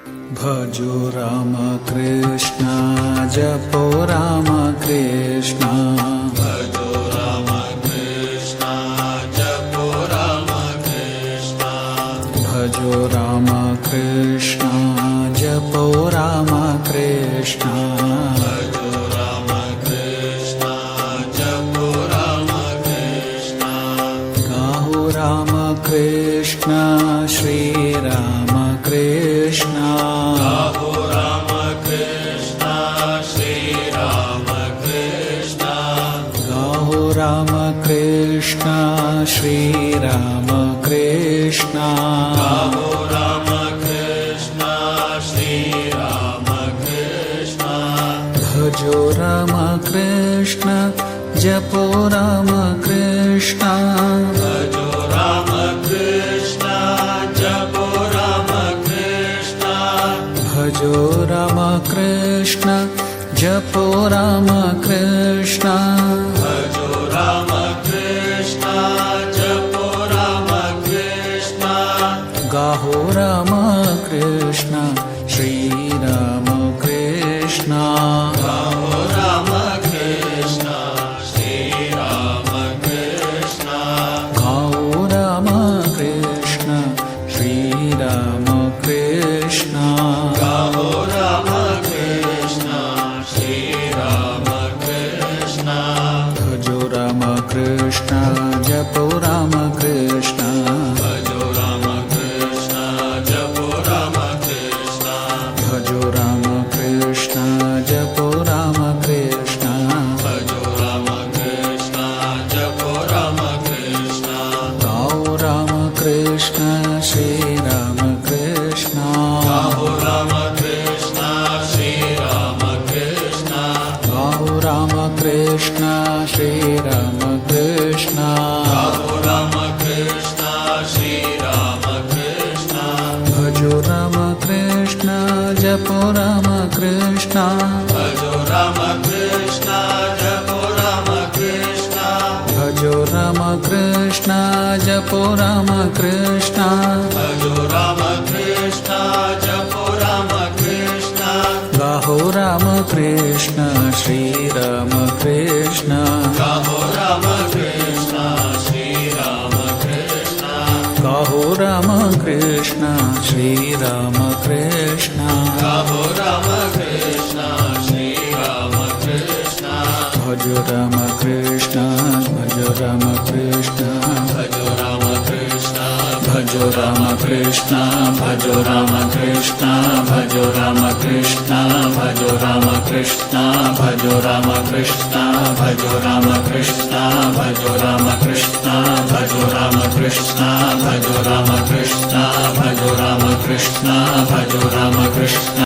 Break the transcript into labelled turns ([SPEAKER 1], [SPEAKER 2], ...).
[SPEAKER 1] भजो राम कृष्ण जपो राम कृष्ण
[SPEAKER 2] भजो राम कृष्ण जपो राम कृष्ण
[SPEAKER 1] भजो राम कृष्ण जपो राम कृष्ण
[SPEAKER 2] भजो राम कृष्ण जपो राम कृष्ण
[SPEAKER 1] गाहो राम कृष्ण श्री राम कृष्ण
[SPEAKER 2] गाहो राम कृष्ण श्री राम कृष्ण
[SPEAKER 1] गाहो राम कृष्ण श्री राम कृष्ण
[SPEAKER 2] गाहो राम कृष्ण श्री राम कृष्ण
[SPEAKER 1] भजो राम कृष्ण जपो राम कृष्ण
[SPEAKER 2] भजो राम कृष्ण जपो राम कृष्ण
[SPEAKER 1] भजो राम कृष्ण जपो राम कृष्ण
[SPEAKER 2] भजो राम कृष्ण जपो राम कृष्ण
[SPEAKER 1] गाहो राम कृष्ण श्री राम कृष्ण
[SPEAKER 2] गाहो राम कृष्ण श्री राम कृष्ण
[SPEAKER 1] गाहो राम कृष्ण श्री राम कृष्ण
[SPEAKER 2] गाहो राम कृष्ण श्री राम कृष्ण
[SPEAKER 1] भजो राम कृष्ण जपो राम कृष्ण
[SPEAKER 2] भजो राम कृष्ण जपो राम कृष्ण
[SPEAKER 1] भजो राम कृष्ण जपो राम कृष्ण
[SPEAKER 2] भजो राम कृष्ण जपो राम कृष्ण
[SPEAKER 1] गाओ राम कृष्ण श्री राम कृष्ण
[SPEAKER 2] गाहो राम कृष्ण श्री राम कृष्ण
[SPEAKER 1] गाओ राम कृष्ण श्री राम कृष्ण
[SPEAKER 2] गाहो राम कृष्ण श्री राम कृष्ण
[SPEAKER 1] भजो राम कृष्ण जपो राम कृष्ण
[SPEAKER 2] भजो राम कृष्ण जपो राम कृष्ण
[SPEAKER 1] भजो राम कृष्ण जपो राम कृष्ण
[SPEAKER 2] भजो राम कृष्ण जपो राम कृष्ण
[SPEAKER 1] गाहो राम कृष्ण श्री राम कृष्ण
[SPEAKER 2] गाहो राम कृष्ण श्री राम कृष्ण
[SPEAKER 1] गाहो राम कृष्ण श्री राम कृष्ण
[SPEAKER 2] गाहो राम कृष्ण श्री राम कृष्ण
[SPEAKER 1] भजो राम कृष्ण भजो राम कृष्ण
[SPEAKER 2] भजो राम कृष्ण
[SPEAKER 1] भजो राम कृष्ण भजो राम कृष्ण भजो राम कृष्ण भजो राम कृष्ण भजो राम कृष्ण भजो राम कृष्ण भजो राम कृष्ण भजो राम कृष्ण भजो राम कृष्ण भजो राम कृष्ण भजो राम कृष्ण